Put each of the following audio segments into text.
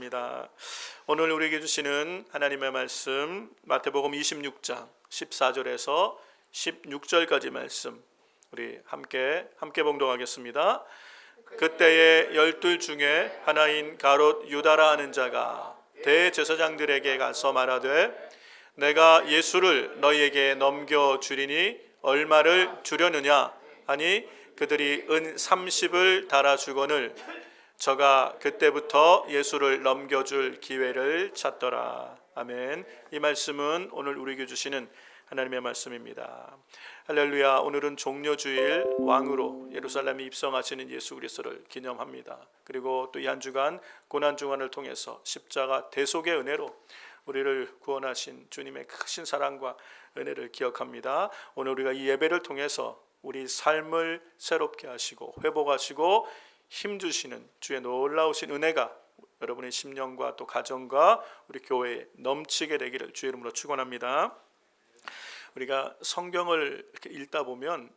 감사합니다. 오늘 우리에게 주시는 하나님의 말씀 마태복음 26장 14절에서 16절까지 말씀 우리 함께 봉독하겠습니다. 그때에 12 중에 하나인 가롯 유다라 하는 자가 대제사장들에게 가서 말하되 내가 예수를 너희에게 넘겨주리니 얼마를 주려느냐 하니 그들이 은 30을 달아주거늘 저가 그때부터 예수를 넘겨줄 기회를 찾더라. 아멘. 이 말씀은 오늘 우리에게 주시는 하나님의 말씀입니다. 할렐루야. 오늘은 종려주일 왕으로 예루살렘에 입성하시는 예수 그리스도를 기념합니다. 그리고 또 이 한 주간 고난주간을 통해서 십자가 대속의 은혜로 우리를 구원하신 주님의 크신 사랑과 은혜를 기억합니다. 오늘 우리가 이 예배를 통해서 우리 삶을 새롭게 하시고 회복하시고 힘주시는 주의 놀라우신 은혜가 여러분의 심령과 또 가정과 우리 교회에 넘치게 되기를 주의 이름으로 축원합니다. 우리가 성경을 이렇게 읽다 보면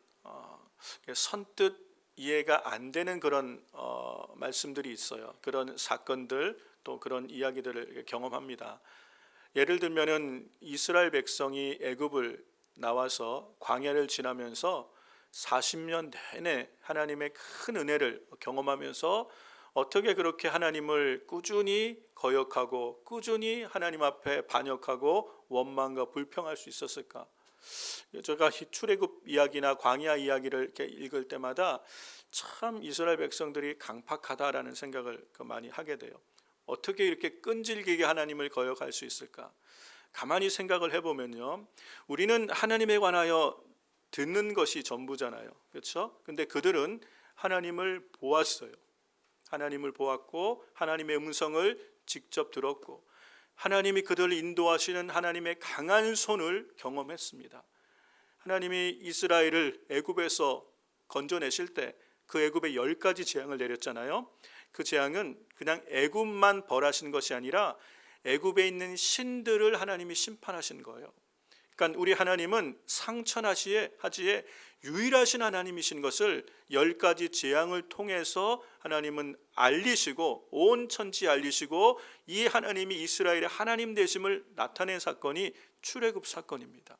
선뜻 이해가 안 되는 그런 말씀들이 있어요. 그런 사건들 또 그런 이야기들을 경험합니다. 예를 들면은 이스라엘 백성이 애굽을 나와서 광야를 지나면서 40년 내내 하나님의 큰 은혜를 경험하면서 어떻게 그렇게 하나님을 꾸준히 거역하고 꾸준히 하나님 앞에 반역하고 원망과 불평할 수 있었을까? 제가 출애굽 이야기나 광야 이야기를 이렇게 읽을 때마다 참 이스라엘 백성들이 강팍하다라는 생각을 많이 하게 돼요. 어떻게 이렇게 끈질기게 하나님을 거역할 수 있을까? 가만히 생각을 해보면요, 우리는 하나님에 관하여 듣는 것이 전부잖아요. 그렇죠? 근데 그들은 하나님을 보았어요. 하나님을 보았고 하나님의 음성을 직접 들었고 하나님이 그들을 인도하시는 하나님의 강한 손을 경험했습니다. 하나님이 이스라엘을 애굽에서 건져내실 때 그 애굽에 10가지 재앙을 내렸잖아요. 그 재앙은 그냥 애굽만 벌하신 것이 아니라 애굽에 있는 신들을 하나님이 심판하신 거예요. 그러니까 우리 하나님은 상천하시에 유일하신 하나님이신 것을 10가지 재앙을 통해서 하나님은 알리시고 온 천지에 알리시고 이 하나님이 이스라엘의 하나님 되심을 나타낸 사건이 출애굽 사건입니다.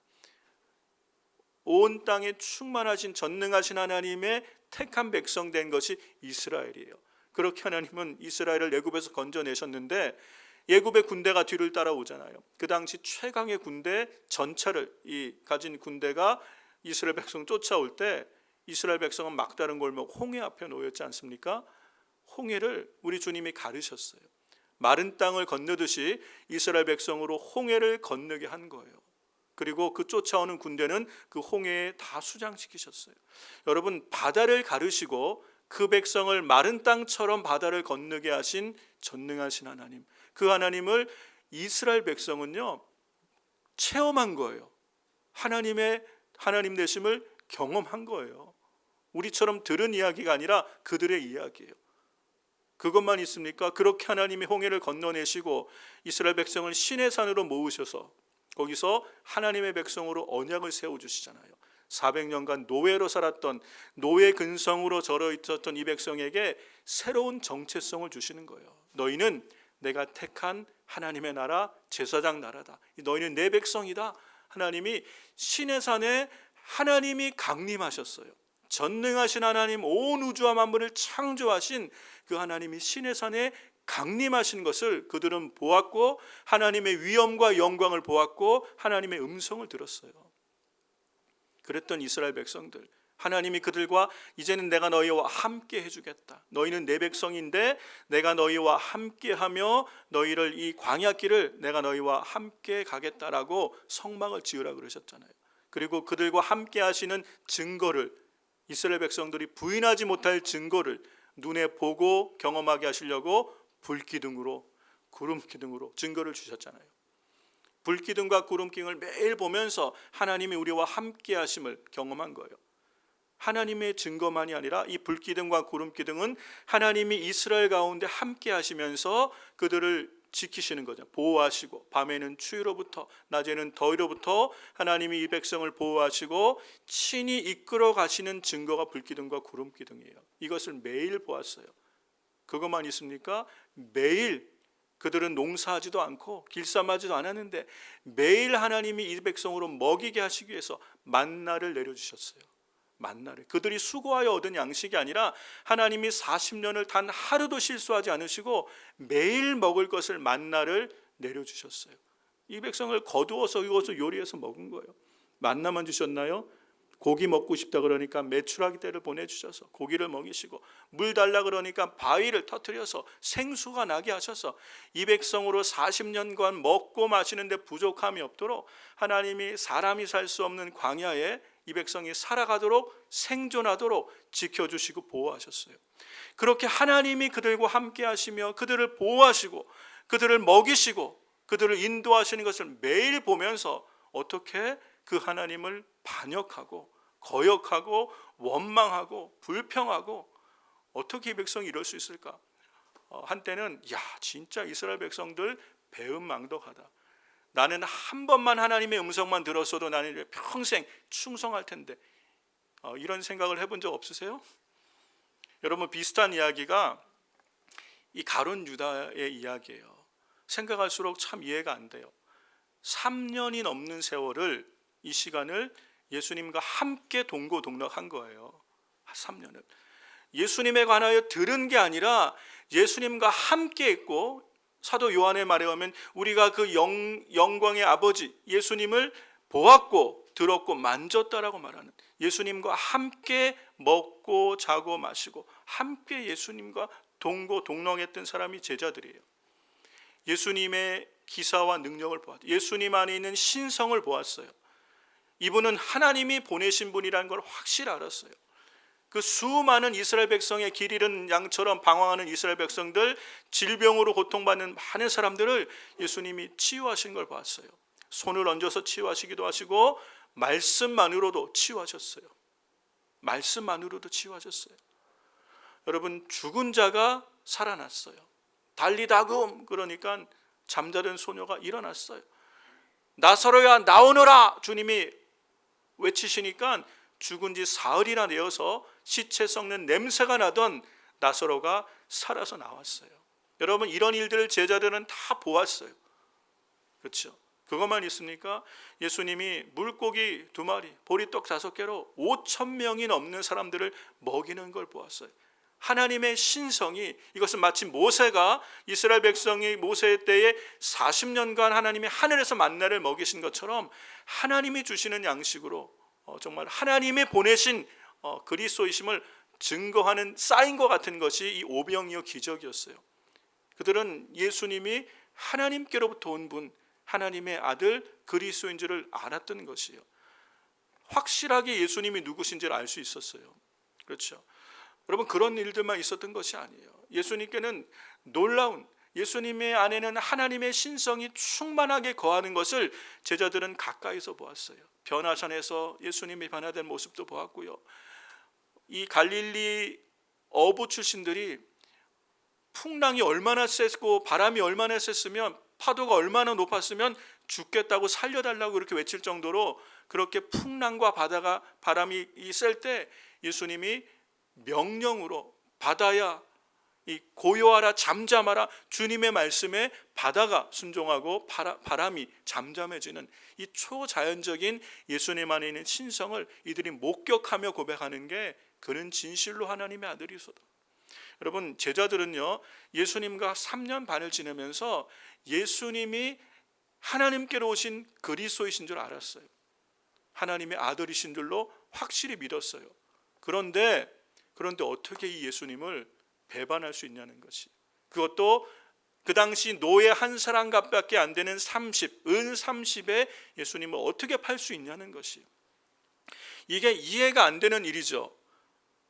온 땅에 충만하신 전능하신 하나님의 택한 백성 된 것이 이스라엘이에요. 그렇게 하나님은 이스라엘을 애굽에서 건져내셨는데 애굽의 군대가 뒤를 따라오잖아요. 그 당시 최강의 군대 전차를 가진 군대가 이스라엘 백성 쫓아올 때 이스라엘 백성은 막다른 골목 홍해 앞에 놓였지 않습니까? 홍해를 우리 주님이 가르셨어요. 마른 땅을 건너듯이 이스라엘 백성으로 홍해를 건너게 한 거예요. 그리고 그 쫓아오는 군대는 그 홍해에 다 수장시키셨어요. 여러분, 바다를 가르시고 그 백성을 마른 땅처럼 바다를 건너게 하신 전능하신 하나님, 그 하나님을 이스라엘 백성은요 체험한 거예요. 하나님 되심을 경험한 거예요. 우리처럼 들은 이야기가 아니라 그들의 이야기예요. 그것만 있습니까? 그렇게 하나님이 홍해를 건너내시고 이스라엘 백성을 시내산으로 모으셔서 거기서 하나님의 백성으로 언약을 세워주시잖아요. 400년간 노예로 살았던 노예 근성으로 절어 있었던 이 백성에게 새로운 정체성을 주시는 거예요. 너희는 내가 택한 하나님의 나라, 제사장 나라다. 너희는 내 백성이다. 하나님이 시내산에 하나님이 강림하셨어요. 전능하신 하나님, 온 우주와 만물을 창조하신 그 하나님이 시내산에 강림하신 것을 그들은 보았고 하나님의 위엄과 영광을 보았고 하나님의 음성을 들었어요. 그랬던 이스라엘 백성들, 하나님이 그들과 이제는 내가 너희와 함께 해주겠다. 너희는 내 백성인데 내가 너희와 함께하며 너희를 이 광야길을 내가 너희와 함께 가겠다라고 성막을 지으라 그러셨잖아요. 그리고 그들과 함께 하시는 증거를, 이스라엘 백성들이 부인하지 못할 증거를 눈에 보고 경험하게 하시려고 불기둥으로 구름기둥으로 증거를 주셨잖아요. 불기둥과 구름기둥을 매일 보면서 하나님이 우리와 함께 하심을 경험한 거예요. 하나님의 증거만이 아니라 이 불기둥과 구름기둥은 하나님이 이스라엘 가운데 함께 하시면서 그들을 지키시는 거죠. 보호하시고 밤에는 추위로부터 낮에는 더위로부터 하나님이 이 백성을 보호하시고 친히 이끌어 가시는 증거가 불기둥과 구름기둥이에요. 이것을 매일 보았어요. 그것만 있습니까? 매일 그들은 농사하지도 않고 길쌈하지도 않았는데 매일 하나님이 이 백성으로 먹이게 하시기 위해서 만나를 내려주셨어요. 만나를. 그들이 수고하여 얻은 양식이 아니라 하나님이 40년을 단 하루도 실수하지 않으시고 매일 먹을 것을 만나를 내려주셨어요. 이 백성을 거두어서 이것을 요리해서 먹은 거예요. 만나만 주셨나요? 고기 먹고 싶다 그러니까 메추라기 떼를 보내주셔서 고기를 먹이시고, 물 달라 그러니까 바위를 터뜨려서 생수가 나게 하셔서 이 백성으로 40년간 먹고 마시는데 부족함이 없도록 하나님이 사람이 살 수 없는 광야에 이 백성이 살아가도록 생존하도록 지켜주시고 보호하셨어요. 그렇게 하나님이 그들과 함께 하시며 그들을 보호하시고 그들을 먹이시고 그들을 인도하시는 것을 매일 보면서 어떻게 그 하나님을 반역하고 거역하고 원망하고 불평하고 어떻게 이 백성이 이럴 수 있을까? 한때는 야 진짜 이스라엘 백성들 배은망덕하다. 나는 한 번만 하나님의 음성만 들었어도 나는 평생 충성할 텐데, 이런 생각을 해본 적 없으세요? 여러분, 비슷한 이야기가 이 가룟 유다의 이야기예요. 생각할수록 참 이해가 안 돼요. 3년이 넘는 세월을, 이 시간을 예수님과 함께 동고동락한 거예요. 3년을 예수님에 관하여 들은 게 아니라 예수님과 함께 있고, 사도 요한의 말에 의하면 우리가 그 영광의 아버지 예수님을 보았고 들었고 만졌다라고 말하는, 예수님과 함께 먹고 자고 마시고 함께 예수님과 동고동락했던 사람이 제자들이에요. 예수님의 기사와 능력을 보았죠. 예수님 안에 있는 신성을 보았어요. 이분은 하나님이 보내신 분이라는 걸 확실히 알았어요. 그 수많은 이스라엘 백성의 길 잃은 양처럼 방황하는 이스라엘 백성들, 질병으로 고통받는 많은 사람들을 예수님이 치유하신 걸 봤어요. 손을 얹어서 치유하시기도 하시고 말씀만으로도 치유하셨어요. 말씀만으로도 치유하셨어요. 여러분, 죽은 자가 살아났어요. 달리다금 그러니까 잠자던 소녀가 일어났어요. 나사로야 나오너라 주님이 외치시니까 죽은 지 사흘이나 되어서 시체 썩는 냄새가 나던 나사로가 살아서 나왔어요. 여러분, 이런 일들을 제자들은 다 보았어요. 그렇죠? 그것만 있습니까? 예수님이 물고기 2마리, 보리떡 5개로 5,000명이 넘는 사람들을 먹이는 걸 보았어요. 하나님의 신성이, 이것은 마치 모세가 이스라엘 백성이 모세 때에 40년간 하나님이 하늘에서 만나를 먹이신 것처럼 하나님이 주시는 양식으로 정말 하나님이 보내신 그리스도이심을 증거하는 사인과 같은 것이 이 오병이어 기적이었어요. 그들은 예수님이 하나님께로부터 온 분, 하나님의 아들 그리스도인 줄을 알았던 것이에요. 확실하게 예수님이 누구신지를 알 수 있었어요. 그렇죠? 여러분, 그런 일들만 있었던 것이 아니에요. 예수님께는 놀라운, 예수님의 안에는 하나님의 신성이 충만하게 거하는 것을 제자들은 가까이서 보았어요. 변화산에서 예수님이 변화된 모습도 보았고요. 이 갈릴리 어부 출신들이 풍랑이 얼마나 셌고 바람이 얼마나 셌으면, 파도가 얼마나 높았으면 죽겠다고 살려달라고 그렇게 외칠 정도로, 그렇게 풍랑과 바람이 셀 때 예수님이 명령으로 바다야 이 고요하라 잠잠하라, 주님의 말씀에 바다가 순종하고 바람이 잠잠해지는 이 초자연적인 예수님 안에 있는 신성을 이들이 목격하며 고백하는 게, 그는 진실로 하나님의 아들이소다. 여러분, 제자들은요 예수님과 3년 반을 지내면서 예수님이 하나님께로 오신 그리스도이신 줄 알았어요. 하나님의 아들이신 줄로 확실히 믿었어요. 그런데 어떻게 이 예수님을 배반할 수 있냐는 것이, 그것도 그 당시 노예 한 사람 값밖에 안 되는 은 30에 예수님을 어떻게 팔 수 있냐는 것이, 이게 이해가 안 되는 일이죠.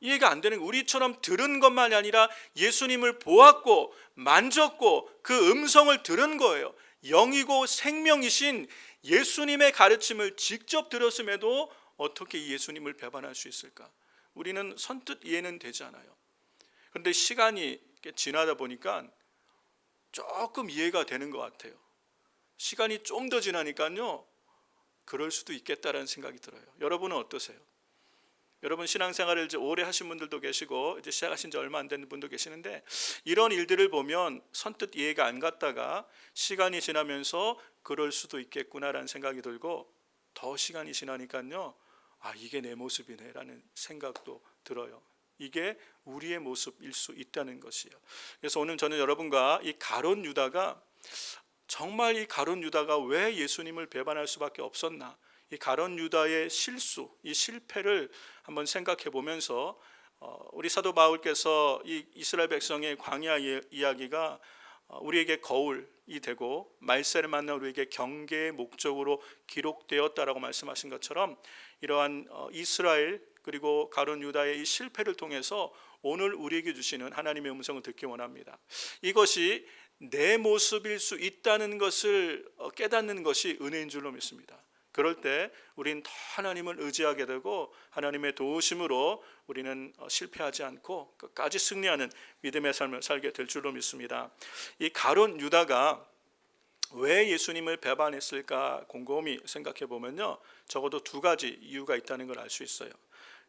이해가 안 되는, 우리처럼 들은 것만이 아니라 예수님을 보았고 만졌고 그 음성을 들은 거예요. 영이고 생명이신 예수님의 가르침을 직접 들었음에도 어떻게 이 예수님을 배반할 수 있을까? 우리는 선뜻 이해는 되지 않아요. 그런데 시간이 지나다 보니까 조금 이해가 되는 것 같아요. 시간이 좀 더 지나니까요, 그럴 수도 있겠다라는 생각이 들어요. 여러분은 어떠세요? 여러분 신앙생활을 이제 오래 하신 분들도 계시고 이제 시작하신 지 얼마 안 된 분도 계시는데 이런 일들을 보면 선뜻 이해가 안 갔다가 시간이 지나면서 그럴 수도 있겠구나라는 생각이 들고 더 시간이 지나니까요. 이게 내 모습이네라는 생각도 들어요. 이게 우리의 모습일 수 있다는 것이요. 그래서 오늘 저는 여러분과 이 가룟 유다가 정말 이 가룟 유다가 왜 예수님을 배반할 수밖에 없었나? 이 가룟 유다의 실수, 이 실패를 한번 생각해 보면서 우리 사도 바울께서 이 이스라엘 백성의 광야 이야기가 우리에게 거울이 되고 말세를 만난 우리에게 경계의 목적으로 기록되었다라고 말씀하신 것처럼 이러한 이스라엘 그리고 가룟 유다의 이 실패를 통해서 오늘 우리에게 주시는 하나님의 음성을 듣기 원합니다. 이것이 내 모습일 수 있다는 것을 깨닫는 것이 은혜인 줄로 믿습니다. 그럴 때 우리는 더 하나님을 의지하게 되고 하나님의 도우심으로 우리는 실패하지 않고 끝까지 승리하는 믿음의 삶을 살게 될 줄로 믿습니다. 이 가룟 유다가 왜 예수님을 배반했을까 곰곰이 생각해 보면요, 적어도 두 가지 이유가 있다는 걸 알 수 있어요.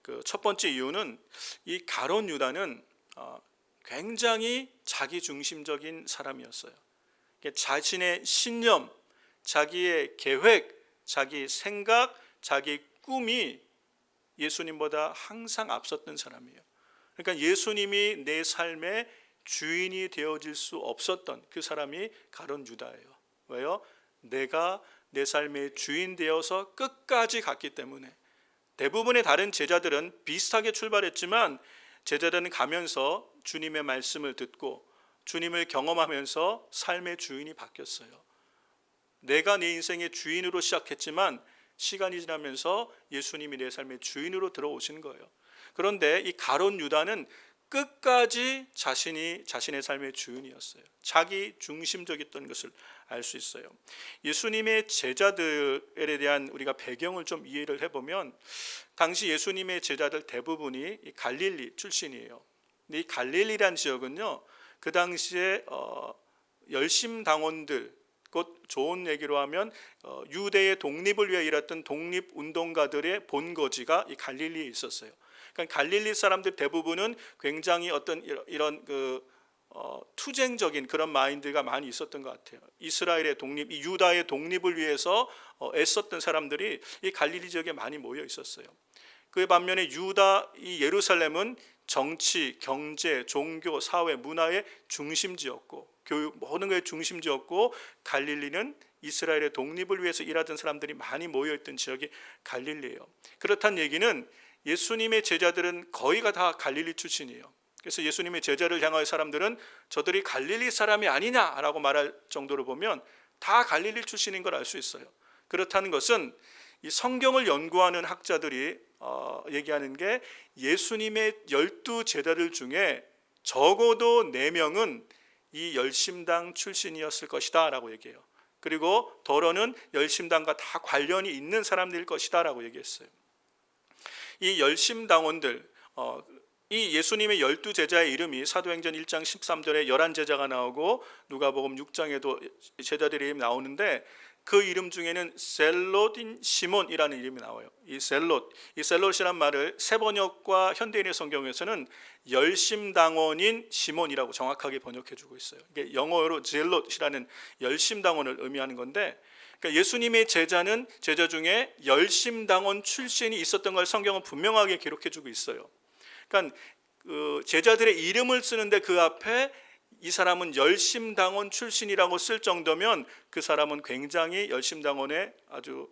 그 첫 번째 이유는 이 가룟 유다는 굉장히 자기중심적인 사람이었어요. 자신의 신념, 자기의 계획, 자기 생각, 자기 꿈이 예수님보다 항상 앞섰던 사람이에요. 그러니까 예수님이 내 삶의 주인이 되어질 수 없었던 그 사람이 가룟 유다예요. 왜요? 내가 내 삶의 주인 되어서 끝까지 갔기 때문에. 대부분의 다른 제자들은 비슷하게 출발했지만 제자들은 가면서 주님의 말씀을 듣고 주님을 경험하면서 삶의 주인이 바뀌었어요. 내가 내 인생의 주인으로 시작했지만 시간이 지나면서 예수님이 내 삶의 주인으로 들어오신 거예요. 그런데 이 가룟 유다는 끝까지 자신의 삶의 주인이었어요. 자기 중심적이었던 것을 알 수 있어요. 예수님의 제자들에 대한 우리가 배경을 좀 이해를 해보면 당시 예수님의 제자들 대부분이 이 갈릴리 출신이에요. 근데 이 갈릴리란 지역은요, 그 당시에 열심당원들, 곧 좋은 얘기로 하면 유대의 독립을 위해 일했던 독립운동가들의 본거지가 이 갈릴리에 있었어요. 그러니까 갈릴리 사람들 대부분은 굉장히 어떤 이런 투쟁적인 그런 마인드가 많이 있었던 것 같아요. 이스라엘의 독립, 이 유다의 독립을 위해서 애썼던 사람들이 이 갈릴리 지역에 많이 모여 있었어요. 그 반면에 유다, 이 예루살렘은 정치, 경제, 종교, 사회, 문화의 중심지였고 교육 모든 것의 중심지였고 갈릴리는 이스라엘의 독립을 위해서 일하던 사람들이 많이 모여있던 지역이 갈릴리예요. 그렇다는 얘기는 예수님의 제자들은 거의가 다 갈릴리 출신이에요. 그래서 예수님의 제자를 향하여 사람들은 저들이 갈릴리 사람이 아니냐라고 말할 정도로 보면 다 갈릴리 출신인 걸 알 수 있어요. 그렇다는 것은 이 성경을 연구하는 학자들이 얘기하는 게 예수님의 12 제자들 중에 적어도 4명은 이 열심당 출신이었을 것이다 라고 얘기해요. 그리고 더러는 열심당과 다 관련이 있는 사람들일 것이다 라고 얘기했어요. 이 열심당원들, 이 예수님의 12 제자의 이름이 사도행전 1장 13절에 11제자가 나오고 누가복음 6장에도 제자들의 이름이 나오는데 그 이름 중에는 셀롯인 시몬이라는 이름이 나와요. 이 셀롯이란 말을 새번역과 현대인의 성경에서는 열심당원인 시몬이라고 정확하게 번역해주고 있어요. 이게 영어로 젤롯이라는 열심당원을 의미하는 건데, 그러니까 예수님의 제자 중에 열심당원 출신이 있었던 걸 성경은 분명하게 기록해주고 있어요. 그러니까 제자들의 이름을 쓰는데 그 앞에 이 사람은 열심당원 출신이라고 쓸 정도면 그 사람은 굉장히 열심당원에 아주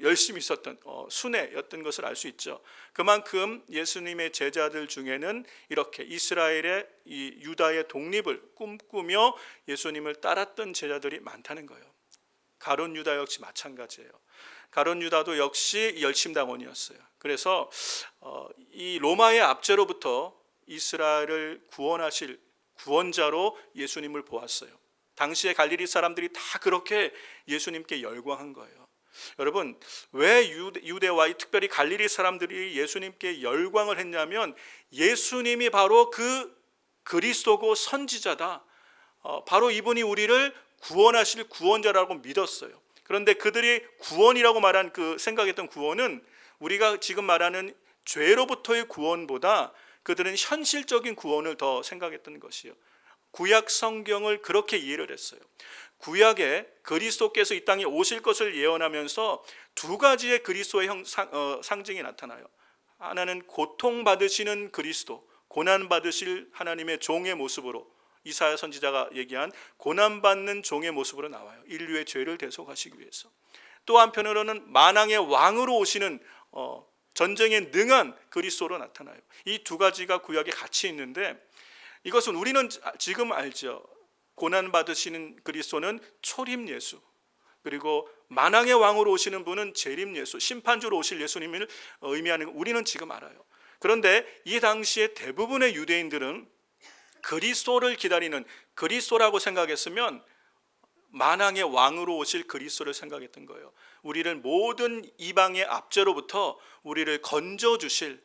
열심히 있었던 순애였던 것을 알 수 있죠. 그만큼 예수님의 제자들 중에는 이렇게 이스라엘의 이 유다의 독립을 꿈꾸며 예수님을 따랐던 제자들이 많다는 거예요. 가룟 유다 역시 마찬가지예요. 가룟 유다도 역시 열심당원이었어요. 그래서 이 로마의 압제로부터 이스라엘을 구원하실 구원자로 예수님을 보았어요. 당시에 갈릴리 사람들이 다 그렇게 예수님께 열광한 거예요. 여러분, 왜 유대와 특별히 갈릴리 사람들이 예수님께 열광을 했냐면 예수님이 바로 그 그리스도고 선지자다. 바로 이분이 우리를 구원하실 구원자라고 믿었어요. 그런데 그들이 구원이라고 말한 그 생각했던 구원은 우리가 지금 말하는 죄로부터의 구원보다 그들은 현실적인 구원을 더 생각했던 것이요. 구약 성경을 그렇게 이해를 했어요. 구약에 그리스도께서 이 땅에 오실 것을 예언하면서 두 가지의 그리스도의 상징이 나타나요. 하나는 고통받으시는 그리스도, 고난받으실 하나님의 종의 모습으로, 이사야 선지자가 얘기한 고난받는 종의 모습으로 나와요. 인류의 죄를 대속하시기 위해서. 또 한편으로는 만왕의 왕으로 오시는 전쟁에 능한 그리스도로 나타나요. 이 두 가지가 구약에 같이 있는데, 이것은 우리는 지금 알죠. 고난받으시는 그리스도는 초림 예수, 그리고 만왕의 왕으로 오시는 분은 재림 예수, 심판주로 오실 예수님을 의미하는 우리는 지금 알아요. 그런데 이 당시에 대부분의 유대인들은 그리스도를 기다리는, 그리스도라고 생각했으면 만왕의 왕으로 오실 그리스도를 생각했던 거예요. 우리를 모든 이방의 압제로부터 우리를 건져 주실,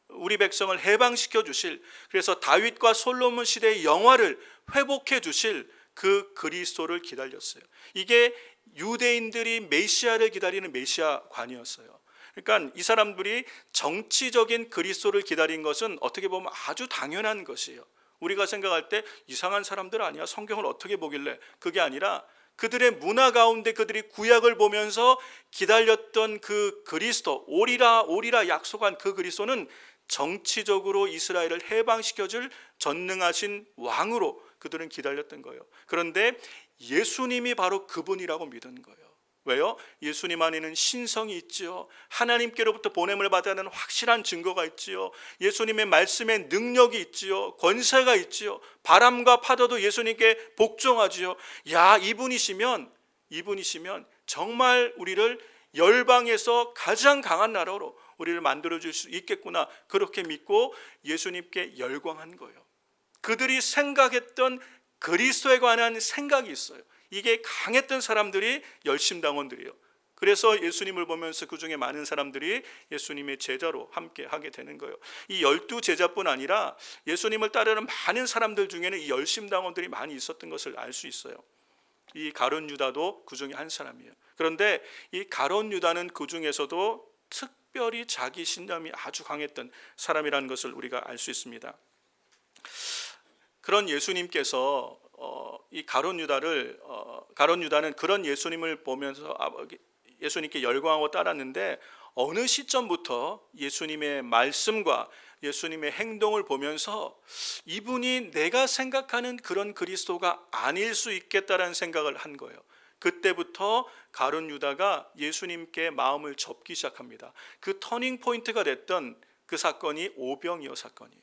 우리 백성을 해방시켜 주실, 그래서 다윗과 솔로몬 시대의 영화를 회복해 주실 그 그리스도를 기다렸어요. 이게 유대인들이 메시아를 기다리는 메시아관이었어요. 그러니까 이 사람들이 정치적인 그리스도를 기다린 것은 어떻게 보면 아주 당연한 것이에요. 우리가 생각할 때 이상한 사람들 아니야? 성경을 어떻게 보길래? 그게 아니라 그들의 문화 가운데 그들이 구약을 보면서 기다렸던 그 그리스도, 오리라 오리라 약속한 그 그리스도는 정치적으로 이스라엘을 해방시켜줄 전능하신 왕으로 그들은 기다렸던 거예요. 그런데 예수님이 바로 그분이라고 믿은 거예요. 왜요? 예수님 안에는 신성이 있지요. 하나님께로부터 보냄을 받아는 확실한 증거가 있지요. 예수님의 말씀에 능력이 있지요. 권세가 있지요. 바람과 파도도 예수님께 복종하지요. 야, 이분이시면 정말 우리를 열방에서 가장 강한 나라로 우리를 만들어줄 수 있겠구나, 그렇게 믿고 예수님께 열광한 거예요. 그들이 생각했던 그리스도에 관한 생각이 있어요. 이게 강했던 사람들이 열심당원들이에요. 그래서 예수님을 보면서 그 중에 많은 사람들이 예수님의 제자로 함께 하게 되는 거예요. 이 12 제자뿐 아니라 예수님을 따르는 많은 사람들 중에는 이 열심당원들이 많이 있었던 것을 알 수 있어요. 이 가룟 유다도 그 중에 한 사람이에요. 그런데 이 가룟 유다는 그 중에서도 특별히 자기 신념이 아주 강했던 사람이라는 것을 우리가 알 수 있습니다. 그런 예수님께서 이 가룟 유다는 그런 예수님을 보면서 예수님께 열광하고 따랐는데, 어느 시점부터 예수님의 말씀과 예수님의 행동을 보면서 이분이 내가 생각하는 그런 그리스도가 아닐 수 있겠다라는 생각을 한 거예요. 그때부터 가룟 유다가 예수님께 마음을 접기 시작합니다. 그 터닝 포인트가 됐던 그 사건이 오병이어 사건이에요.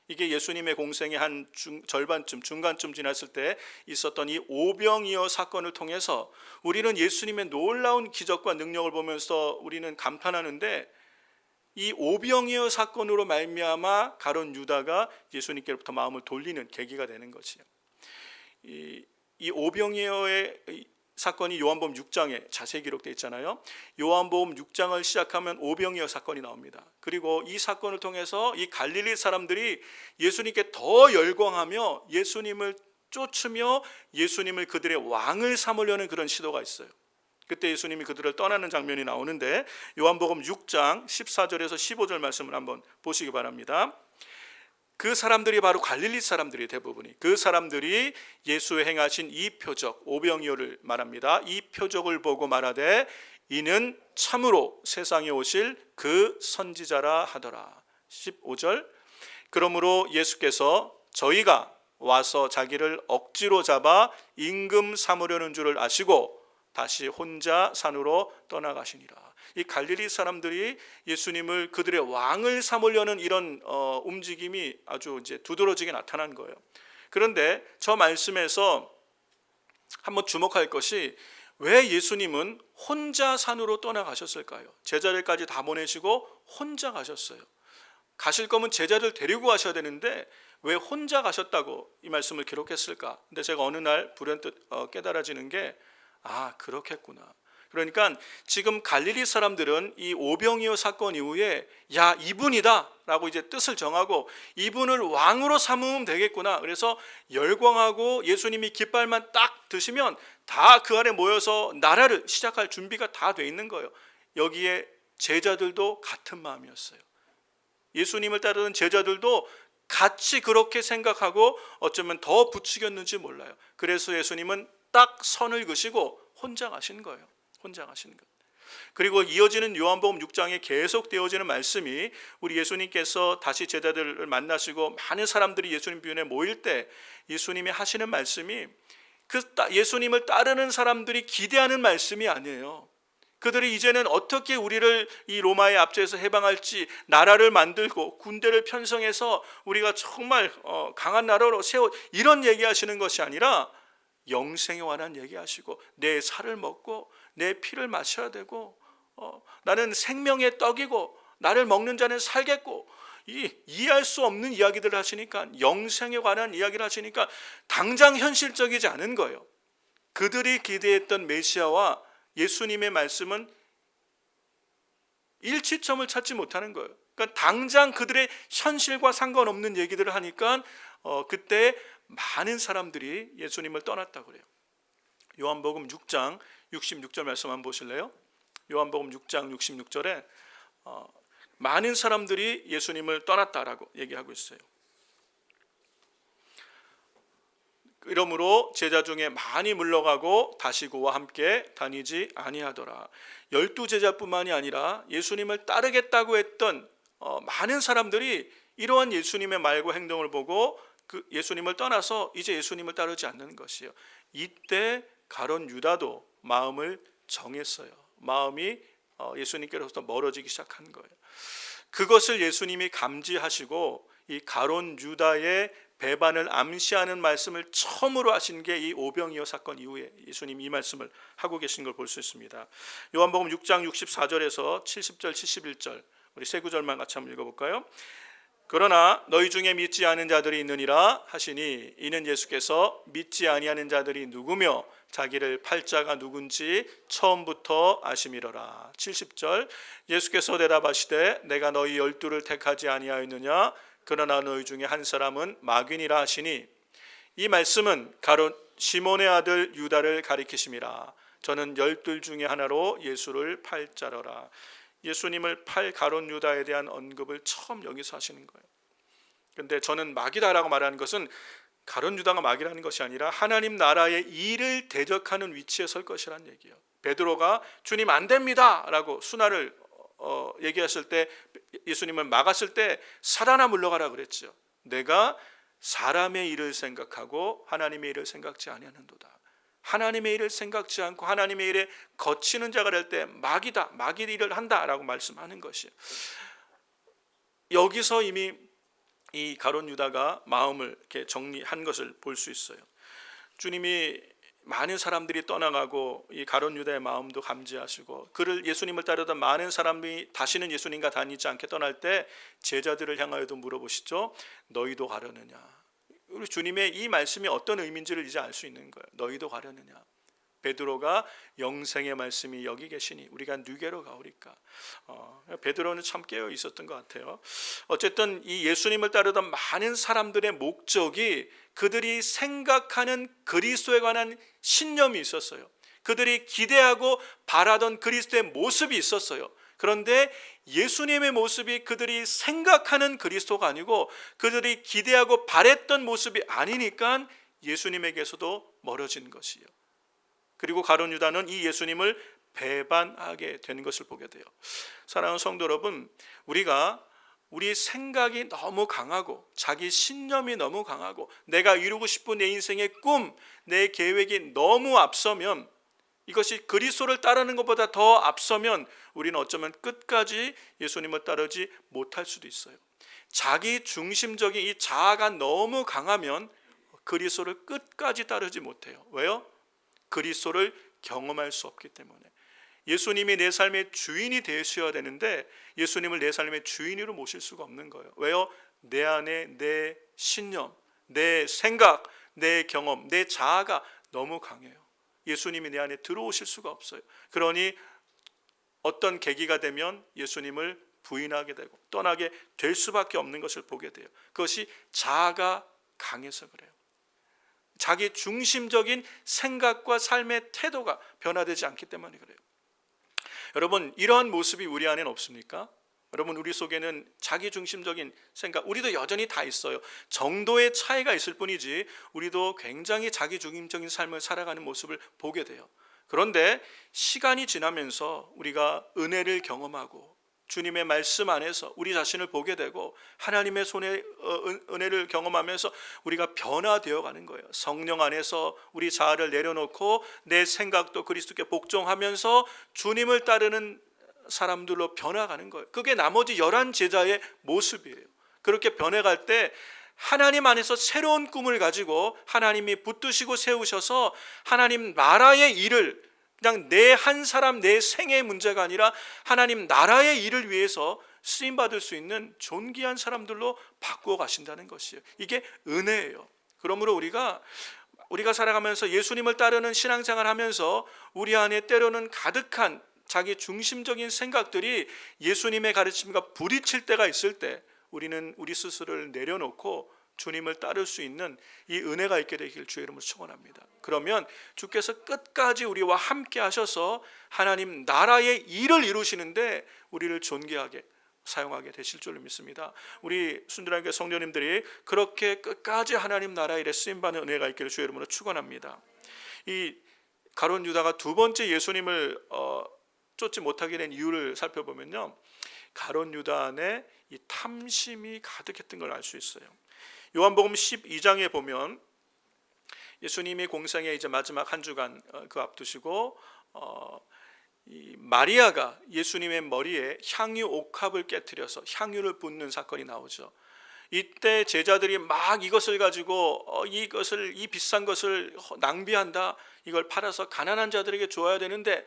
이게 예수님의 공생의 한 절반쯤, 중간쯤 지났을 때 있었던 이 오병이어 사건을 통해서 우리는 예수님의 놀라운 기적과 능력을 보면서 우리는 감탄하는데, 이 오병이어 사건으로 말미암아 가룟 유다가 예수님께로부터 마음을 돌리는 계기가 되는 것이에요. 이 오병이어의 사건이 요한복음 6장에 자세히 기록되어 있잖아요. 요한복음 6장을 시작하면 오병이어 사건이 나옵니다. 그리고 이 사건을 통해서 이 갈릴리 사람들이 예수님께 더 열광하며 예수님을 쫓으며 예수님을 그들의 왕을 삼으려는 그런 시도가 있어요. 그때 예수님이 그들을 떠나는 장면이 나오는데, 요한복음 6장 14절에서 15절 말씀을 한번 보시기 바랍니다. 그 사람들이 바로 갈릴리 사람들이 대부분이, 그 사람들이 예수의 행하신 이 표적 오병이어를 말합니다. 이 표적을 보고 말하되 이는 참으로 세상에 오실 그 선지자라 하더라. 15절, 그러므로 예수께서 저희가 와서 자기를 억지로 잡아 임금 삼으려는 줄을 아시고 다시 혼자 산으로 떠나가시니라. 이 갈릴리 사람들이 예수님을 그들의 왕을 삼으려는 이런 움직임이 아주 이제 두드러지게 나타난 거예요. 그런데 저 말씀에서 한번 주목할 것이, 왜 예수님은 혼자 산으로 떠나가셨을까요? 제자들까지 다 보내시고 혼자 가셨어요. 가실 거면 제자들 데리고 가셔야 되는데 왜 혼자 가셨다고 이 말씀을 기록했을까? 근데 제가 어느 날 불현듯 깨달아지는 게, 그렇겠구나. 그러니까 지금 갈릴리 사람들은 이 오병이어 사건 이후에 야, 이분이다 라고 이제 뜻을 정하고 이분을 왕으로 삼으면 되겠구나. 그래서 열광하고 예수님이 깃발만 딱 드시면 다 그 안에 모여서 나라를 시작할 준비가 다 돼 있는 거예요. 여기에 제자들도 같은 마음이었어요. 예수님을 따르는 제자들도 같이 그렇게 생각하고 어쩌면 더 부추겼는지 몰라요. 그래서 예수님은 딱 선을 그시고 혼자 가신 거예요. 혼자 가신 것. 그리고 이어지는 요한복음 6장에 계속 되어지는 말씀이 우리 예수님께서 다시 제자들을 만나시고 많은 사람들이 예수님 비운에 모일 때 예수님이 하시는 말씀이 예수님을 따르는 사람들이 기대하는 말씀이 아니에요. 그들이 이제는 어떻게 우리를 이 로마의 압제에서 해방할지, 나라를 만들고 군대를 편성해서 우리가 정말 강한 나라로 세워, 이런 얘기하시는 것이 아니라 영생에 관한 얘기하시고, 내 살을 먹고 내 피를 마셔야 되고, 나는 생명의 떡이고 나를 먹는 자는 살겠고, 이해할 수 없는 이야기들을 하시니까, 영생에 관한 이야기를 하시니까 당장 현실적이지 않은 거예요. 그들이 기대했던 메시아와 예수님의 말씀은 일치점을 찾지 못하는 거예요. 그러니까 당장 그들의 현실과 상관없는 얘기들을 하니까 그때 많은 사람들이 예수님을 떠났다고 그래요. 요한복음 6장 66절 말씀 한번 보실래요? 요한복음 6장 66절에 많은 사람들이 예수님을 떠났다라고 얘기하고 있어요. 이러므로 제자 중에 많이 물러가고 다시 그와 함께 다니지 아니하더라. 12제자뿐만이 아니라 예수님을 따르겠다고 했던 많은 사람들이 이러한 예수님의 말과 행동을 보고 그 예수님을 떠나서 이제 예수님을 따르지 않는 것이에요. 이때 가룟 유다도 마음을 정했어요. 마음이 예수님께로부터 멀어지기 시작한 거예요. 그것을 예수님이 감지하시고 이 가룟 유다의 배반을 암시하는 말씀을 처음으로 하신 게 이 오병이어 사건 이후에 예수님이 이 말씀을 하고 계신 걸 볼 수 있습니다. 요한복음 6장 64절에서 70절 71절 우리 세 구절만 같이 한번 읽어볼까요? 그러나 너희 중에 믿지 않은 자들이 있느니라 하시니, 이는 예수께서 믿지 아니하는 자들이 누구며 자기를 팔 자가 누군지 처음부터 아심이러라. 70절 예수께서 대답하시되 내가 너희 12를 택하지 아니하였느냐? 그러나 너희 중에 한 사람은 마귀니라 하시니, 이 말씀은 시몬의 아들 유다를 가리키심이라. 저는 12 중에 하나로 예수를 팔 자러라. 예수님을 팔 가룟 유다에 대한 언급을 처음 여기서 하시는 거예요. 그런데 저는 마귀다라고 말하는 것은 가룟 유다가 마귀라는 것이 아니라 하나님 나라의 일을 대적하는 위치에 설 것이라는 얘기예요. 베드로가 주님 안 됩니다 라고 순환을 얘기했을 때, 예수님을 막았을 때 사단아 물러가라 그랬죠. 내가 사람의 일을 생각하고 하나님의 일을 생각지 아니하는도다. 하나님의 일을 생각지 않고 하나님의 일에 거치는 자가 될 때 마귀다, 마귀 일을 한다라고 말씀하는 것이에요. 여기서 이미 이 가룟 유다가 마음을 이렇게 정리한 것을 볼 수 있어요. 주님이 많은 사람들이 떠나가고 이 가룟 유다의 마음도 감지하시고, 그를 예수님을 따르던 많은 사람이 다시는 예수님과 다니지 않게 떠날 때 제자들을 향하여도 물어보시죠. 너희도 가려느냐? 우리 주님의 이 말씀이 어떤 의미인지를 이제 알 수 있는 거예요. 너희도 가려느냐? 베드로가 영생의 말씀이 여기 계시니 우리가 누게로 가오리까? 베드로는 참 깨어 있었던 것 같아요. 어쨌든 이 예수님을 따르던 많은 사람들의 목적이 그들이 생각하는 그리스도에 관한 신념이 있었어요. 그들이 기대하고 바라던 그리스도의 모습이 있었어요. 그런데 예수님의 모습이 그들이 생각하는 그리스도가 아니고 그들이 기대하고 바랬던 모습이 아니니까 예수님에게서도 멀어진 것이에요. 그리고 가룟 유다는 이 예수님을 배반하게 된 것을 보게 돼요. 사랑하는 성도 여러분, 우리 생각이 너무 강하고 자기 신념이 너무 강하고 내가 이루고 싶은 내 인생의 꿈, 내 계획이 너무 앞서면, 이것이 그리스도를 따르는 것보다 더 앞서면 우리는 어쩌면 끝까지 예수님을 따르지 못할 수도 있어요. 자기 중심적인 이 자아가 너무 강하면 그리스도를 끝까지 따르지 못해요. 왜요? 그리스도를 경험할 수 없기 때문에. 예수님이 내 삶의 주인이 되셔야 되는데 예수님을 내 삶의 주인으로 모실 수가 없는 거예요. 왜요? 내 안에 내 신념, 내 생각, 내 경험, 내 자아가 너무 강해요. 예수님이 내 안에 들어오실 수가 없어요. 그러니 어떤 계기가 되면 예수님을 부인하게 되고 떠나게 될 수밖에 없는 것을 보게 돼요. 그것이 자아가 강해서 그래요. 자기 중심적인 생각과 삶의 태도가 변화되지 않기 때문에 그래요. 여러분, 이러한 모습이 우리 안에는 없습니까? 여러분, 우리 속에는 자기중심적인 생각, 우리도 여전히 다 있어요. 정도의 차이가 있을 뿐이지 우리도 굉장히 자기중심적인 삶을 살아가는 모습을 보게 돼요. 그런데 시간이 지나면서 우리가 은혜를 경험하고 주님의 말씀 안에서 우리 자신을 보게 되고 하나님의 손에 은혜를 경험하면서 우리가 변화되어 가는 거예요. 성령 안에서 우리 자아를 내려놓고 내 생각도 그리스도께 복종하면서 주님을 따르는 사람들로 변화가는 거예요. 그게 나머지 11 제자의 모습이에요. 그렇게 변해갈 때 하나님 안에서 새로운 꿈을 가지고 하나님이 붙드시고 세우셔서 하나님 나라의 일을, 그냥 내 한 사람 내 생의 문제가 아니라 하나님 나라의 일을 위해서 쓰임받을 수 있는 존귀한 사람들로 바꾸어 가신다는 것이에요. 이게 은혜예요. 그러므로 우리가 살아가면서 예수님을 따르는 신앙생활 하면서 우리 안에 때로는 가득한 자기 중심적인 생각들이 예수님의 가르침과 부딪힐 때가 있을 때 우리는 우리 스스로를 내려놓고 주님을 따를 수 있는 이 은혜가 있게 되길 주의 이름으로 축원합니다. 그러면 주께서 끝까지 우리와 함께 하셔서 하나님 나라의 일을 이루시는데 우리를 존귀하게 사용하게 되실 줄로 믿습니다. 우리 순전한 교회 성도님들이 그렇게 끝까지 하나님 나라의 일에 쓰임받는 은혜가 있기를 주의 이름으로 축원합니다. 이 가룟 유다가 두 번째 예수님을 쫓지 못하게 된 이유를 살펴보면요, 가룟 유다 안에 이 탐심이 가득했던 걸 알 수 있어요. 요한복음 12장에 보면 예수님이 공생의 이제 마지막 한 주간 그 앞두시고 이 마리아가 예수님의 머리에 향유 옥합을 깨뜨려서 향유를 붓는 사건이 나오죠. 이때 제자들이 막 이것을 가지고 이 비싼 것을 낭비한다, 이걸 팔아서 가난한 자들에게 줘야 되는데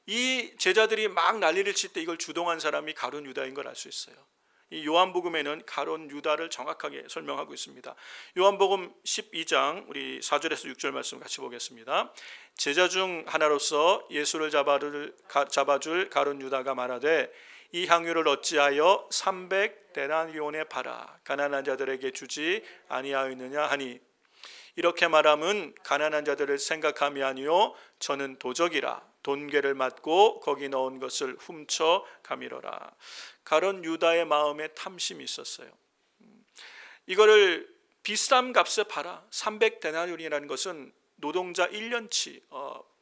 이 제자들이 막 난리를 칠 때 이걸 주동한 사람이 가룟 유다인 걸 알 수 있어요. 이 요한복음에는 가룟 유다를 정확하게 설명하고 있습니다. 요한복음 12장 우리 4절에서 6절 말씀 같이 보겠습니다. 제자 중 하나로서 예수를 잡아줄 가룟 유다가 말하되 이 향유를 어찌하여 300데나리온에 팔아 가난한 자들에게 주지 아니하였느냐 하니, 이렇게 말함은 가난한 자들을 생각함이 아니요 저는 도적이라 돈괴를 맞고 거기 넣은 것을 훔쳐 가미러라. 가룟 유다의 마음에 탐심이 있었어요. 이거를 비싼 값에 팔아. 300데나리온이라는 것은 노동자 1년치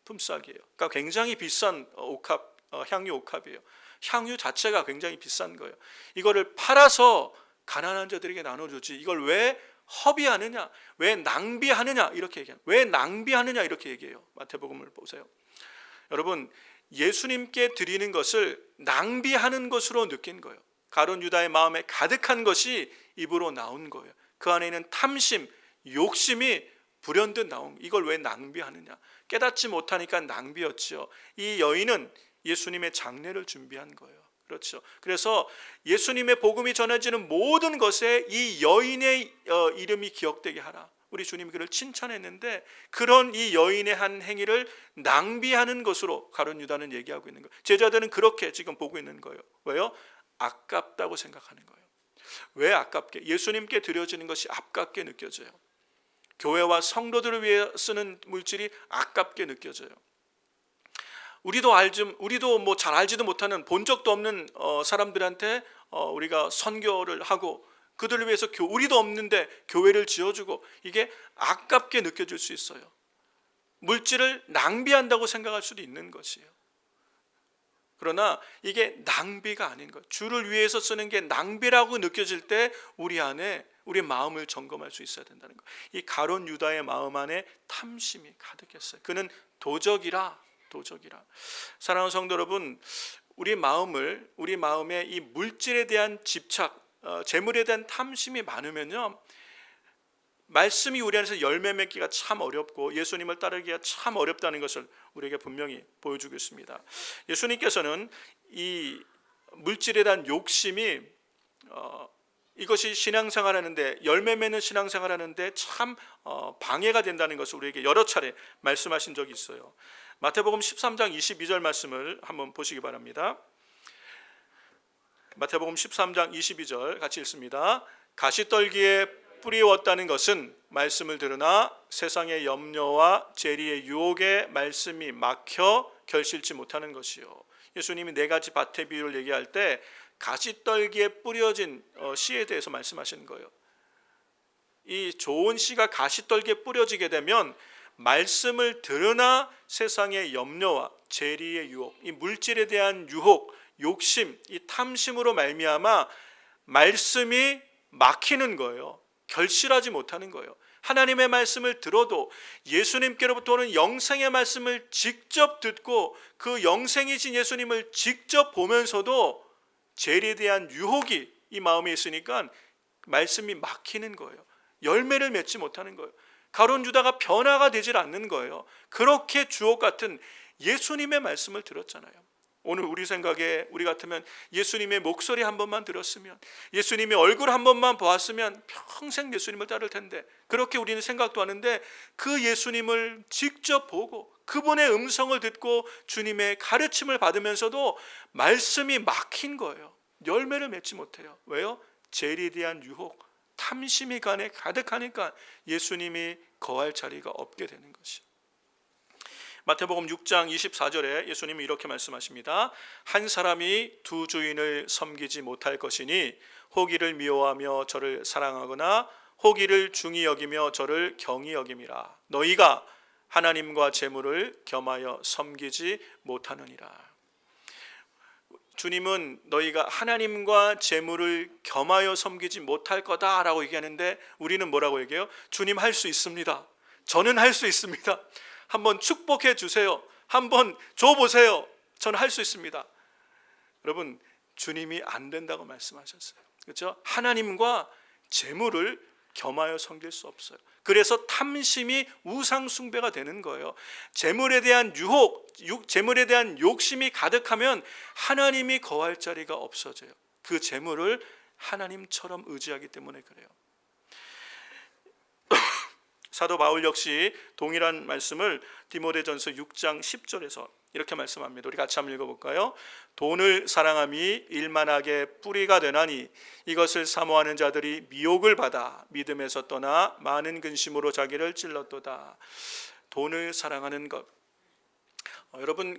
품삯이에요. 그러니까 굉장히 비싼 옥합, 향유 옥합이에요. 향유 자체가 굉장히 비싼 거예요. 이거를 팔아서 가난한 자들에게 나눠주지 이걸 왜 허비하느냐, 왜 낭비하느냐 이렇게 얘기해요. 왜 낭비하느냐 이렇게 얘기해요. 마태복음을 보세요. 여러분, 예수님께 드리는 것을 낭비하는 것으로 느낀 거예요. 가룟 유다의 마음에 가득한 것이 입으로 나온 거예요. 그 안에 있는 탐심, 욕심이 불현듯 나온, 이걸 왜 낭비하느냐, 깨닫지 못하니까 낭비였죠. 이 여인은 예수님의 장례를 준비한 거예요. 그렇죠. 그래서 예수님의 복음이 전해지는 모든 것에 이 여인의 이름이 기억되게 하라. 우리 주님이 그를 칭찬했는데 그런 이 여인의 한 행위를 낭비하는 것으로 가룟 유다는 얘기하고 있는 거예요. 제자들은 그렇게 지금 보고 있는 거예요. 왜요? 아깝다고 생각하는 거예요. 왜 아깝게? 예수님께 드려지는 것이 아깝게 느껴져요. 교회와 성도들을 위해 쓰는 물질이 아깝게 느껴져요. 우리도 뭐 잘 알지도 못하는, 본 적도 없는 사람들한테 우리가 선교를 하고 그들을 위해서 우리도 없는데 교회를 지어주고, 이게 아깝게 느껴질 수 있어요. 물질을 낭비한다고 생각할 수도 있는 것이에요. 그러나 이게 낭비가 아닌 거예요. 주를 위해서 쓰는 게 낭비라고 느껴질 때 우리 안에 우리 마음을 점검할 수 있어야 된다는 거예요. 이 가룟 유다의 마음 안에 탐심이 가득했어요. 그는 도적이라. 사랑하는 성도 여러분, 우리 마음에 이 물질에 대한 집착, 재물에 대한 탐심이 많으면요, 말씀이 우리 안에서 열매 맺기가 참 어렵고 예수님을 따르기가 참 어렵다는 것을 우리에게 분명히 보여주고 있습니다. 예수님께서는 이 물질에 대한 욕심이 이것이 신앙생활하는데, 열매 맺는 신앙생활하는데 참 방해가 된다는 것을 우리에게 여러 차례 말씀하신 적이 있어요. 마태복음 13장 22절 말씀을 한번 보시기 바랍니다. 마태복음 13장 22절 같이 읽습니다. 가시떨기에 뿌리웠다는 것은 말씀을 들으나 세상의 염려와 재리의 유혹에 말씀이 막혀 결실치 못하는 것이요. 예수님이 네 가지 밭의 비유를 얘기할 때 가시떨기에 뿌려진 씨에 대해서 말씀하시는 거예요. 이 좋은 씨가 가시떨기에 뿌려지게 되면 말씀을 들으나 세상의 염려와 재리의 유혹, 이 물질에 대한 유혹, 욕심, 이 탐심으로 말미암아 말씀이 막히는 거예요. 결실하지 못하는 거예요. 하나님의 말씀을 들어도 예수님께로부터 오는 영생의 말씀을 직접 듣고 그 영생이신 예수님을 직접 보면서도 재리에 대한 유혹이 이 마음에 있으니까 말씀이 막히는 거예요. 열매를 맺지 못하는 거예요. 가룟 유다가 변화가 되질 않는 거예요. 그렇게 주옥 같은 예수님의 말씀을 들었잖아요. 오늘 우리 생각에 우리 같으면 예수님의 목소리 한 번만 들었으면, 예수님의 얼굴 한 번만 보았으면 평생 예수님을 따를 텐데, 그렇게 우리는 생각도 하는데 그 예수님을 직접 보고 그분의 음성을 듣고 주님의 가르침을 받으면서도 말씀이 막힌 거예요. 열매를 맺지 못해요. 왜요? 재리에 대한 유혹, 탐심이 간에 가득하니까 예수님이 거할 자리가 없게 되는 것이요. 마태복음 6장 24절에 예수님이 이렇게 말씀하십니다. 한 사람이 두 주인을 섬기지 못할 것이니 호기를 미워하며 저를 사랑하거나 호기를 중히 여기며 저를 경히 여김이라. 너희가 하나님과 재물을 겸하여 섬기지 못하느니라. 주님은 너희가 하나님과 재물을 겸하여 섬기지 못할 거다라고 얘기하는데 우리는 뭐라고 얘기해요? 주님 할 수 있습니다. 저는 할 수 있습니다. 한번 축복해 주세요. 한번 줘보세요. 저는 할 수 있습니다. 여러분, 주님이 안 된다고 말씀하셨어요. 그렇죠? 하나님과 재물을 겸하여 섬길 수 없어요. 그래서 탐심이 우상 숭배가 되는 거예요. 재물에 대한 유혹, 재물에 대한 욕심이 가득하면 하나님이 거할 자리가 없어져요. 그 재물을 하나님처럼 의지하기 때문에 그래요. 사도 바울 역시 동일한 말씀을 디모데전서 6장 10절에서 이렇게 말씀합니다. 우리 같이 한번 읽어볼까요? 돈을 사랑함이 일만하게 뿌리가 되나니 이것을 사모하는 자들이 미혹을 받아 믿음에서 떠나 많은 근심으로 자기를 찔렀도다. 돈을 사랑하는 것, 여러분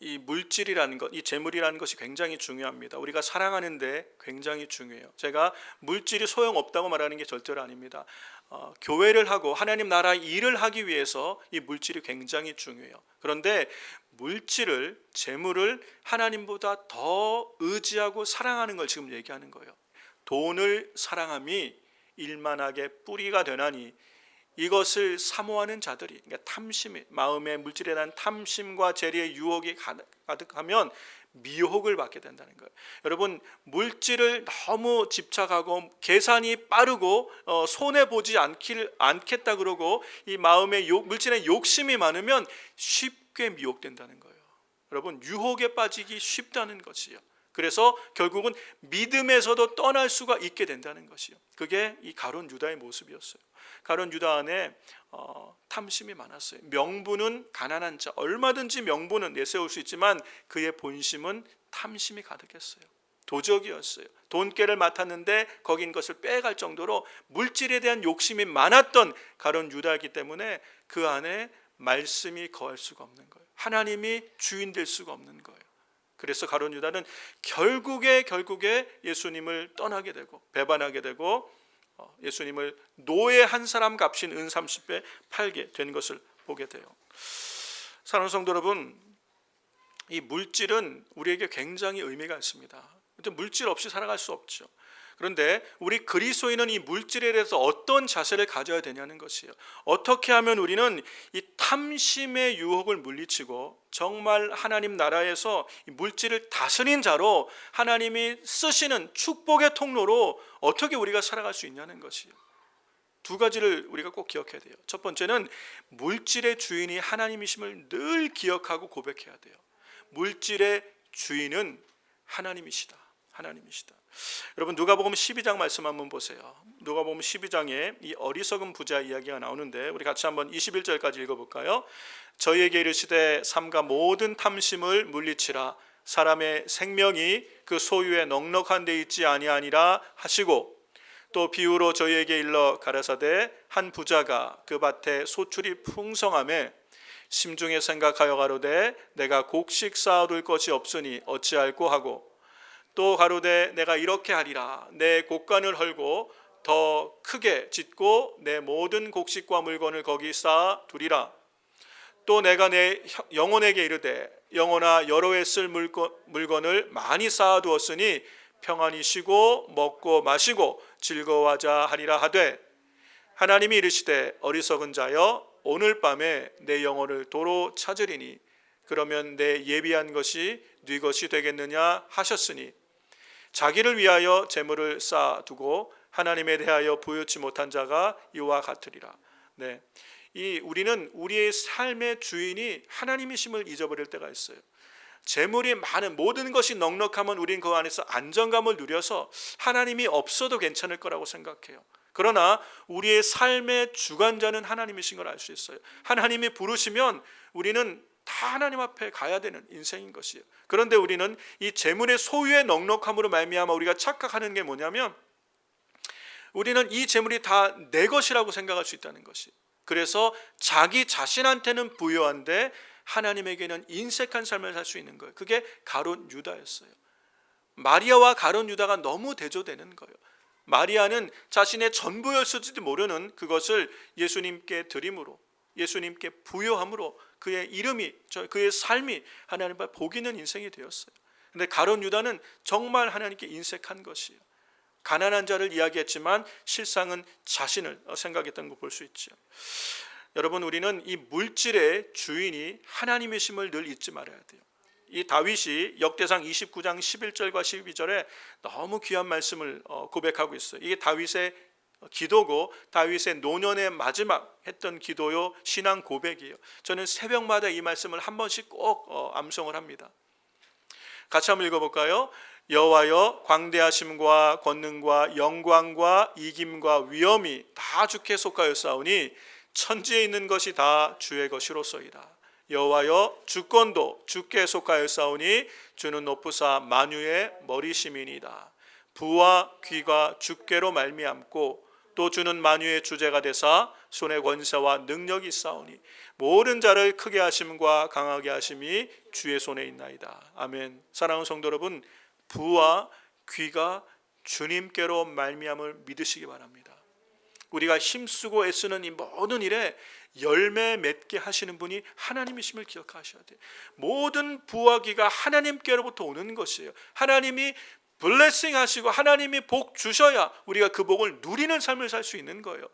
이 물질이라는 것, 이 재물이라는 것이 굉장히 중요합니다. 우리가 사랑하는데 굉장히 중요해요. 제가 물질이 소용없다고 말하는 게 절대로 아닙니다. 교회를 하고 하나님 나라 일을 하기 위해서 이 물질이 굉장히 중요해요. 그런데 물질을, 재물을 하나님보다 더 의지하고 사랑하는 걸 지금 얘기하는 거예요. 돈을 사랑함이 일만하게 뿌리가 되나니 이것을 사모하는 자들이, 그러니까 탐심이, 마음의 물질에 대한 탐심과 재리의 유혹이 가득하면 미혹을 받게 된다는 거예요. 여러분, 물질을 너무 집착하고 계산이 빠르고 손해 보지 않겠다 그러고 이 마음의 물질에 욕심이 많으면 쉽게 미혹된다는 거예요. 여러분, 유혹에 빠지기 쉽다는 것이요. 그래서 결국은 믿음에서도 떠날 수가 있게 된다는 것이요. 그게 이 가룟 유다의 모습이었어요. 가룟 유다 안에 탐심이 많았어요. 명분은 가난한 자, 얼마든지 명분은 내세울 수 있지만 그의 본심은 탐심이 가득했어요. 도적이었어요. 돈깨를 맡았는데 거긴 것을 빼갈 정도로 물질에 대한 욕심이 많았던 가룟 유다이기 때문에 그 안에 말씀이 거할 수가 없는 거예요. 하나님이 주인 될 수가 없는 거예요. 그래서 가룟 유다는 결국에 예수님을 떠나게 되고 배반하게 되고 예수님을 노예 한 사람 값인 은 30배 팔게 된 것을 보게 돼요. 사랑하는 성도 여러분, 이 물질은 우리에게 굉장히 의미가 있습니다. 물질 없이 살아갈 수 없죠. 그런데 우리 그리스도인은 이 물질에 대해서 어떤 자세를 가져야 되냐는 것이에요. 어떻게 하면 우리는 이 탐심의 유혹을 물리치고 정말 하나님 나라에서 이 물질을 다스린 자로 하나님이 쓰시는 축복의 통로로 어떻게 우리가 살아갈 수 있냐는 것이에요. 두 가지를 우리가 꼭 기억해야 돼요. 첫 번째는 물질의 주인이 하나님이심을 늘 기억하고 고백해야 돼요. 물질의 주인은 하나님이시다. 하나님이시다. 여러분, 누가복음 12장 말씀 한번 보세요. 누가복음 12장에 이 어리석은 부자 이야기가 나오는데 우리 같이 한번 21절까지 읽어볼까요? 저희에게 이르시되 삼가 모든 탐심을 물리치라. 사람의 생명이 그 소유에 넉넉한 데 있지 아니하니라 하시고, 또 비유로 저희에게 일러 가라사대 한 부자가 그 밭에 소출이 풍성함에 심중에 생각하여 가로되 내가 곡식 쌓아둘 것이 없으니 어찌할꼬 하고 또 가로되 내가 이렇게 하리라 내 곡간을 헐고 더 크게 짓고 내 모든 곡식과 물건을 거기 쌓아 두리라. 또 내가 내 영혼에게 이르되 영혼아 여러 해 쓸 물건을 많이 쌓아 두었으니 평안히 쉬고 먹고 마시고 즐거워하자 하리라 하되 하나님이 이르시되 어리석은 자여 오늘 밤에 내 영혼을 도로 찾으리니 그러면 내 예비한 것이 네 것이 되겠느냐 하셨으니 자기를 위하여 재물을 쌓아두고 하나님에 대하여 부여치 못한 자가 이와 같으리라. 네, 우리는 우리의 삶의 주인이 하나님이심을 잊어버릴 때가 있어요. 재물이 많은 모든 것이 넉넉하면 우리는 그 안에서 안정감을 누려서 하나님이 없어도 괜찮을 거라고 생각해요. 그러나 우리의 삶의 주관자는 하나님이신 걸 알 수 있어요. 하나님이 부르시면 우리는 다 하나님 앞에 가야 되는 인생인 것이에요. 그런데 우리는 이 재물의 소유의 넉넉함으로 말미암아 우리가 착각하는 게 뭐냐면 우리는 이 재물이 다 내 것이라고 생각할 수 있다는 것이에요. 그래서 자기 자신한테는 부유한데 하나님에게는 인색한 삶을 살 수 있는 거예요. 그게 가룟 유다였어요. 마리아와 가룟 유다가 너무 대조되는 거예요. 마리아는 자신의 전부였을지도 모르는 그것을 예수님께 드림으로, 예수님께 부여함으로 그의 이름이, 그의 삶이 하나님 앞에 복 있는 인생이 되었어요. 그런데 가룟 유다는 정말 하나님께 인색한 것이에요. 가난한 자를 이야기했지만 실상은 자신을 생각했던 거 볼 수 있죠. 여러분, 우리는 이 물질의 주인이 하나님이심을 늘 잊지 말아야 돼요. 이 다윗이 역대상 29장 11절과 12절에 너무 귀한 말씀을 고백하고 있어요. 이게 다윗의 기도고 다윗의 노년의 마지막 했던 기도요, 신앙 고백이에요. 저는 새벽마다 이 말씀을 한 번씩 꼭 암송을 합니다. 같이 한번 읽어볼까요? 여호와여, 광대하심과 권능과 영광과 이김과 위엄이 다 주께 속하였사오니 천지에 있는 것이 다 주의 것이로소이다. 여호와여, 주권도 주께 속하였사오니 주는 높으사 만유의 머리심이니이다. 부와 귀가 주께로 말미암고 또 주는 만유의 주제가 되사 손의 권세와 능력이 있사오니 모든 자를 크게 하심과 강하게 하심이 주의 손에 있나이다. 아멘. 사랑하는 성도 여러분, 부와 귀가 주님께로 말미암을 믿으시기 바랍니다. 우리가 힘쓰고 애쓰는 이 모든 일에 열매 맺게 하시는 분이 하나님이심을 기억하셔야 돼요. 모든 부와 귀가 하나님께로부터 오는 것이에요. 하나님이 블레싱 하시고 하나님이 복 주셔야 우리가 그 복을 누리는 삶을 살 수 있는 거예요.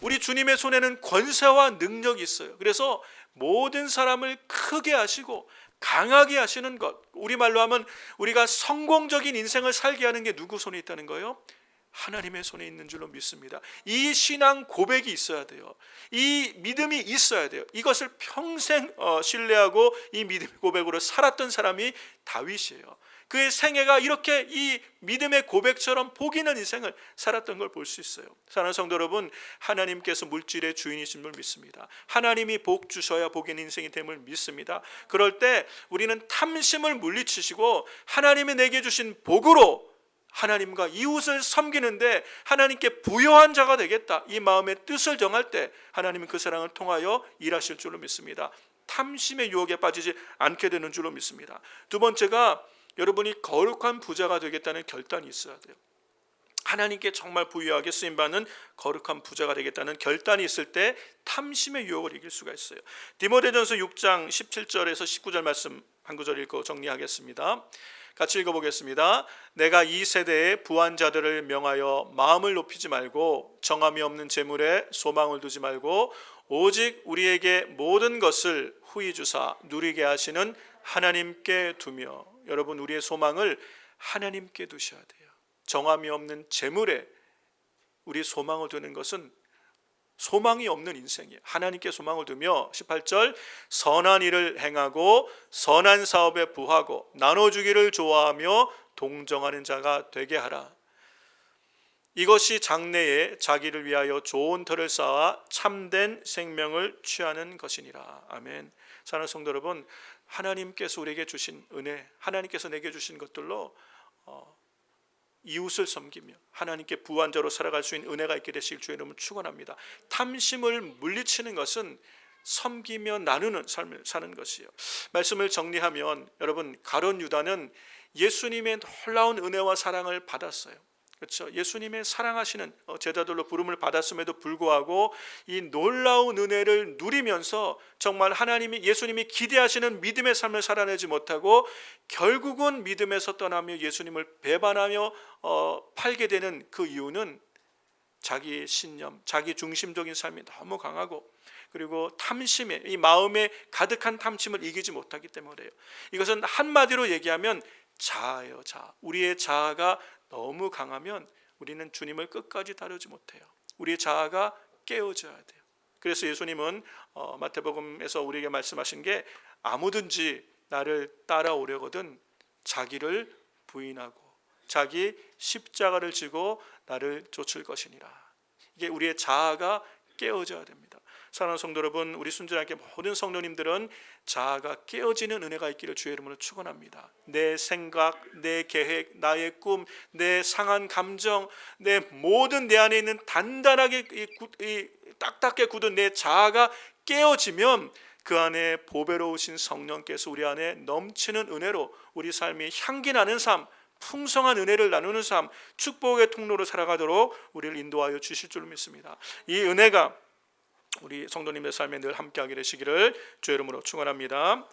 우리 주님의 손에는 권세와 능력이 있어요. 그래서 모든 사람을 크게 하시고 강하게 하시는 것, 우리말로 하면 우리가 성공적인 인생을 살게 하는 게 누구 손에 있다는 거예요? 하나님의 손에 있는 줄로 믿습니다. 이 신앙 고백이 있어야 돼요. 이 믿음이 있어야 돼요. 이것을 평생 신뢰하고 이 믿음 고백으로 살았던 사람이 다윗이에요. 그의 생애가 이렇게 이 믿음의 고백처럼 복 있는 인생을 살았던 걸 볼 수 있어요. 사랑하는 성도 여러분, 하나님께서 물질의 주인이신 줄 믿습니다. 하나님이 복 주셔야 복 있는 인생이 됨을 믿습니다. 그럴 때 우리는 탐심을 물리치시고 하나님이 내게 주신 복으로 하나님과 이웃을 섬기는데 하나님께 부요한 자가 되겠다, 이 마음의 뜻을 정할 때 하나님은 그 사랑을 통하여 일하실 줄로 믿습니다. 탐심의 유혹에 빠지지 않게 되는 줄로 믿습니다. 두 번째가 여러분이 거룩한 부자가 되겠다는 결단이 있어야 돼요. 하나님께 정말 부유하게 쓰임받는 거룩한 부자가 되겠다는 결단이 있을 때 탐심의 유혹을 이길 수가 있어요. 디모데전서 6장 17절에서 19절 말씀 한 구절 읽고 정리하겠습니다. 같이 읽어보겠습니다. 내가 이 세대의 부한 자들을 명하여 마음을 높이지 말고 정함이 없는 재물에 소망을 두지 말고 오직 우리에게 모든 것을 후히 주사 누리게 하시는 하나님께 두며, 여러분, 우리의 소망을 하나님께 두셔야 돼요. 정함이 없는 재물에 우리 소망을 두는 것은 소망이 없는 인생이에요. 하나님께 소망을 두며 18절 선한 일을 행하고 선한 사업에 부하고 나눠주기를 좋아하며 동정하는 자가 되게 하라. 이것이 장래에 자기를 위하여 좋은 터를 쌓아 참된 생명을 취하는 것이니라. 아멘. 사랑하는 성도 여러분, 하나님께서 우리에게 주신 은혜, 하나님께서 내게 주신 것들로 이웃을 섬기며 하나님께 부한 자로 살아갈 수 있는 은혜가 있게 되실 주의 이름을 축원합니다. 탐심을 물리치는 것은 섬기며 나누는 삶을 사는 것이요. 말씀을 정리하면 여러분, 가룟 유다는 예수님의 놀라운 은혜와 사랑을 받았어요. 그렇죠? 예수님의 사랑하시는 제자들로 부름을 받았음에도 불구하고 이 놀라운 은혜를 누리면서 정말 예수님이 기대하시는 믿음의 삶을 살아내지 못하고 결국은 믿음에서 떠나며 예수님을 배반하며 팔게 되는 그 이유는 자기 신념, 자기 중심적인 삶이 너무 강하고, 그리고 탐심에, 이 마음에 가득한 탐심을 이기지 못하기 때문에요. 이것은 한마디로 얘기하면 자아예요. 자아. 우리의 자아가 너무 강하면 우리는 주님을 끝까지 따르지 못해요. 우리의 자아가 깨어져야 돼요. 그래서 예수님은 마태복음에서 우리에게 말씀하신 게, 아무든지 나를 따라오려거든 자기를 부인하고 자기 십자가를 지고 나를 쫓을 것이니라. 이게 우리의 자아가 깨어져야 됩니다. 사랑하는 성도 여러분, 우리 순전하게 모든 성도님들은 자아가 깨어지는 은혜가 있기를 주의 이름으로 축원합니다. 내 생각, 내 계획, 나의 꿈, 내 상한 감정, 내 모든 내 안에 있는 단단하게 딱딱하게 굳은 내 자아가 깨어지면 그 안에 보배로우신 성령께서 우리 안에 넘치는 은혜로 우리 삶이 향기 나는 삶, 풍성한 은혜를 나누는 삶, 축복의 통로로 살아가도록 우리를 인도하여 주실 줄 믿습니다. 이 은혜가 우리 성도님의 삶에 늘 함께하게 되시기를 주의 이름으로 축원합니다.